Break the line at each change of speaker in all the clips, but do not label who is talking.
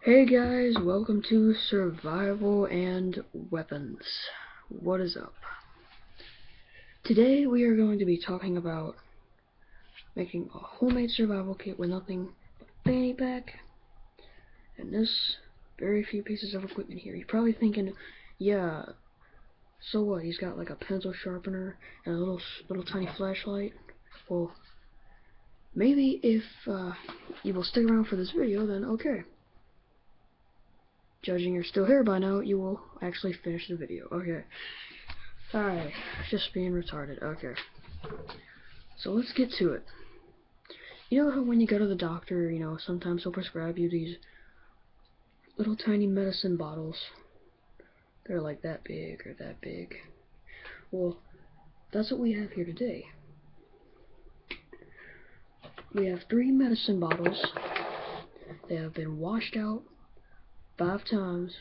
Hey guys, welcome to Survival and Weapons. What is up? Today we are going to be talking about making a homemade survival kit with nothing but a fanny pack and this very few pieces of equipment here. You're probably thinking, yeah, so what? He's got like a pencil sharpener and a little tiny flashlight. Well, maybe if you will stick around for this video, then okay. Judging you're still here by now, you will actually finish the video. Okay. Alright, just being retarded. Okay. So let's get to it. You know how when you go to the doctor, sometimes they'll prescribe you these little tiny medicine bottles. They're like that big or that big. Well, that's what we have here today. We have 3 medicine bottles. They have been washed out 5 times,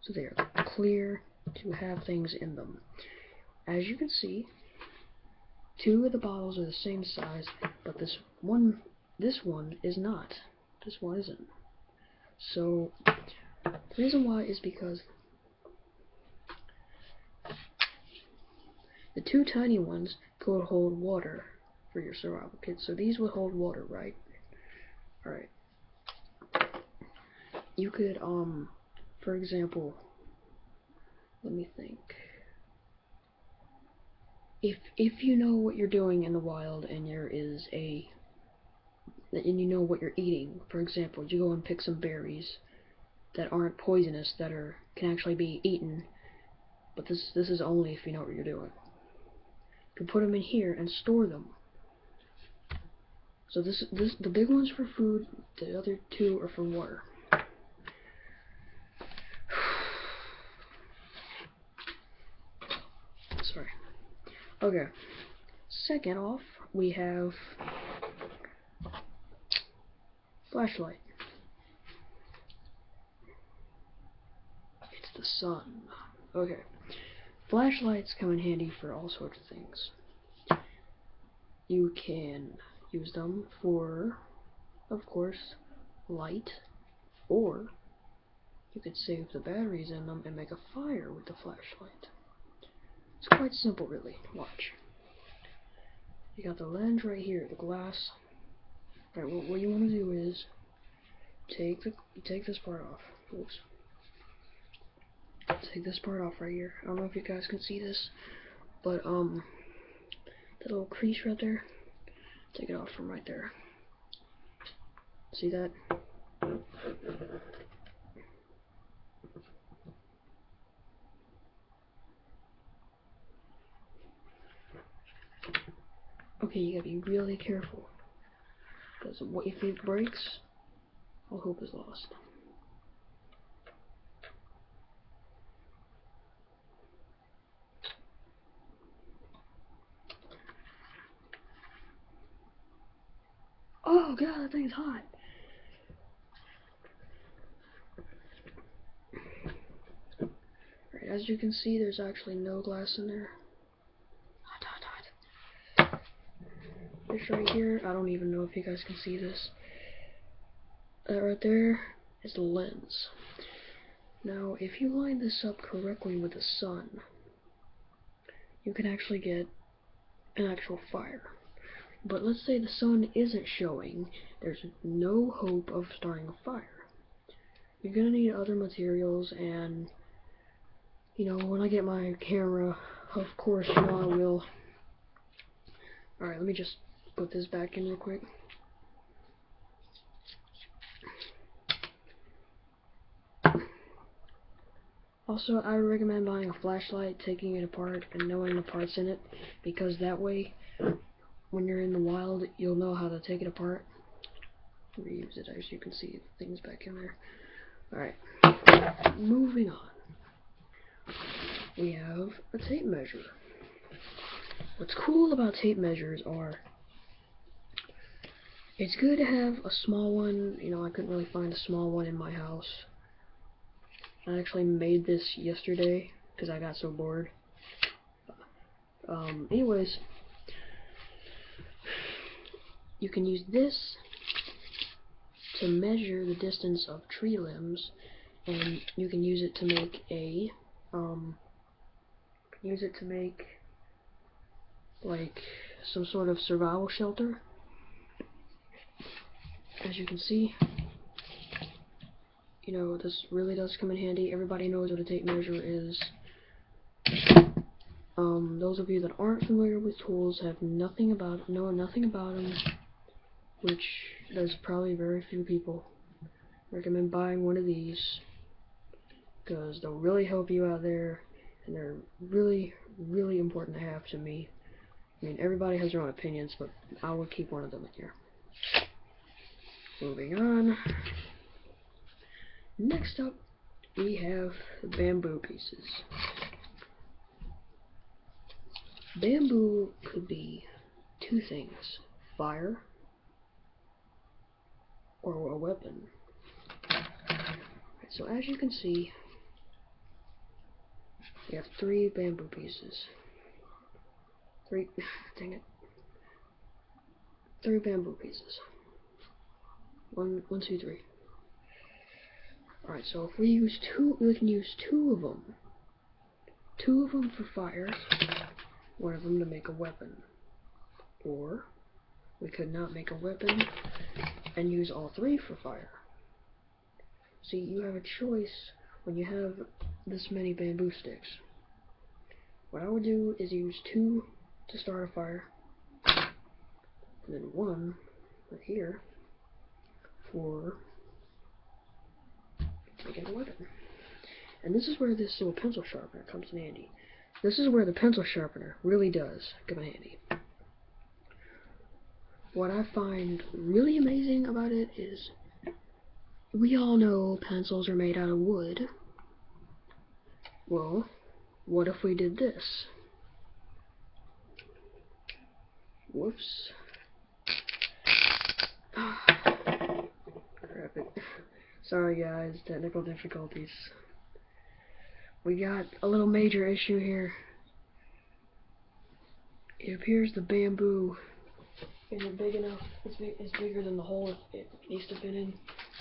so they are clear to have things in them. As you can see, 2 of the bottles are the same size, but this one is not. This one isn't. So, the reason why is because the 2 tiny ones could hold water for your survival kit. So these would hold water, right? Alright. You could, for example, let me think. If you know what you're doing in the wild and you know what you're eating, for example, you go and pick some berries that aren't poisonous, can actually be eaten, but this is only if you know what you're doing. You can put them in here and store them. So the big one's for food, the other 2 are for water. Sorry. Okay. Second off, we have flashlight. It's the sun. Okay. Flashlights come in handy for all sorts of things. You can use them for, of course, light, or you could save the batteries in them and make a fire with the flashlight. It's quite simple, really. Watch. You got the lens right here, the glass. Alright, what you want to do is take this part off. Oops. Take this part off right here. I don't know if you guys can see this, but that little crease right there, take it off from right there. See that? Okay, you gotta be really careful, because if it breaks, all hope is lost. Oh god, that thing's hot. Alright, as you can see, there's actually no glass in there. Hot. This right here, I don't even know if you guys can see this. That right there is the lens. Now, if you line this up correctly with the sun, you can actually get an actual fire. But let's say the sun isn't showing, there's no hope of starting a fire. You're gonna need other materials, and when I get my camera, of course, I will. Alright, let me just put this back in real quick. Also, I would recommend buying a flashlight, taking it apart, and knowing the parts in it, because that way, when you're in the wild, you'll know how to take it apart. Reuse it, as you can see, things back in there. Alright, moving on. We have a tape measure. What's cool about tape measures are, it's good to have a small one. I couldn't really find a small one in my house. I actually made this yesterday because I got so bored. Anyways, you can use this to measure the distance of tree limbs, and you can use it to make a like some sort of survival shelter. As you can see, you know, this really does come in handy. Everybody knows what a tape measure is. Those of you that aren't familiar with tools know nothing about them, which there's probably very few people. Recommend buying one of these because they'll really help you out there, and they're really, really important to have to me. I mean, everybody has their own opinions, but I would keep one of them in here. Moving on. Next up, we have the bamboo pieces. Bamboo could be two things: fire or a weapon. So as you can see, we have 3 bamboo pieces. 3 bamboo pieces. 1, 2, 3. Alright, so if we use 2, we can use 2 of them. 2 of them for fire, 1 of them to make a weapon. Or we could not make a weapon and use all 3 for fire. See, you have a choice when you have this many bamboo sticks. What I would do is use 2 to start a fire, and then 1 right here for making a weapon. And this is where this little pencil sharpener comes in handy. This is where the pencil sharpener really does come in handy. What I find really amazing about it is, we all know pencils are made out of wood. Well, what if we did this? Whoops. Crap it. Sorry guys, technical difficulties. We got a little major issue here. It appears the bamboo isn't big enough. It's bigger than the hole it needs to fit in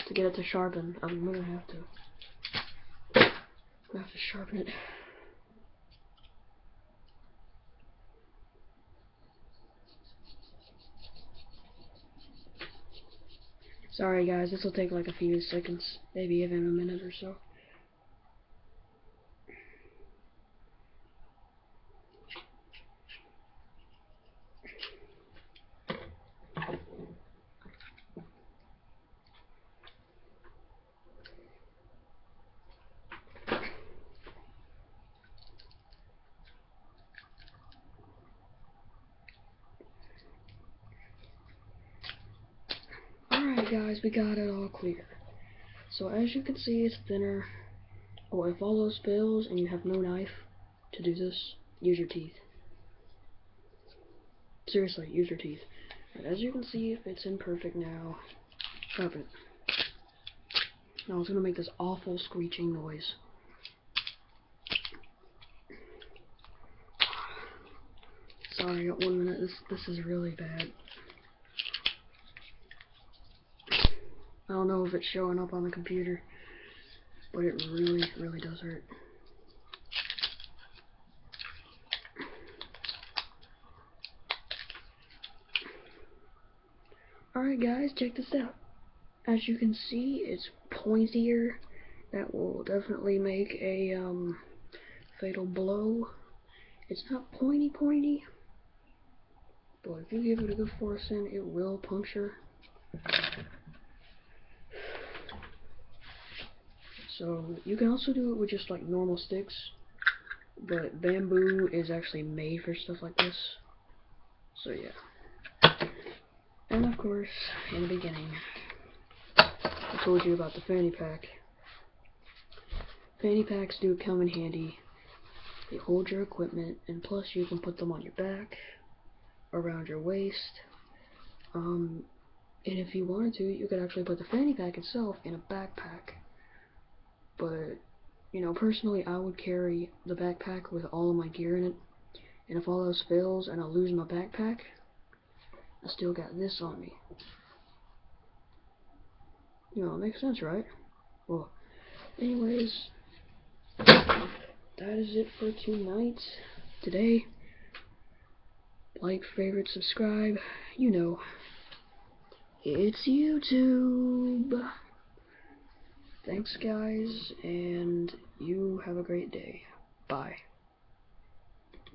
to get it to sharpen. I'm gonna have to sharpen it. Sorry guys, this will take like a few seconds, maybe even a minute or so. Alright guys, we got it all clear. So as you can see, it's thinner. Oh, if all those fails and you have no knife to do this, use your teeth. Seriously, use your teeth. And as you can see, it's imperfect now. Stop it. Now it's gonna make this awful screeching noise. Sorry, I got 1 minute. This is really bad. I don't know if it's showing up on the computer, but it really, really does hurt. Alright guys, check this out. As you can see, it's pointier. That will definitely make a fatal blow. It's not pointy, but if you give it a good force in, it will puncture. So you can also do it with just like normal sticks, but bamboo is actually made for stuff like this. So yeah. And of course, in the beginning, I told you about the fanny pack. Fanny packs do come in handy. They hold your equipment, and plus you can put them on your back, around your waist. And if you wanted to, you could actually put the fanny pack itself in a backpack. But, you know, personally, I would carry the backpack with all of my gear in it. And if all else fails and I lose my backpack, I still got this on me. You know, it makes sense, right? Well, anyways, that is it for tonight. Today, like, favorite, subscribe, you know. It's YouTube. Thanks, guys, and you have a great day. Bye.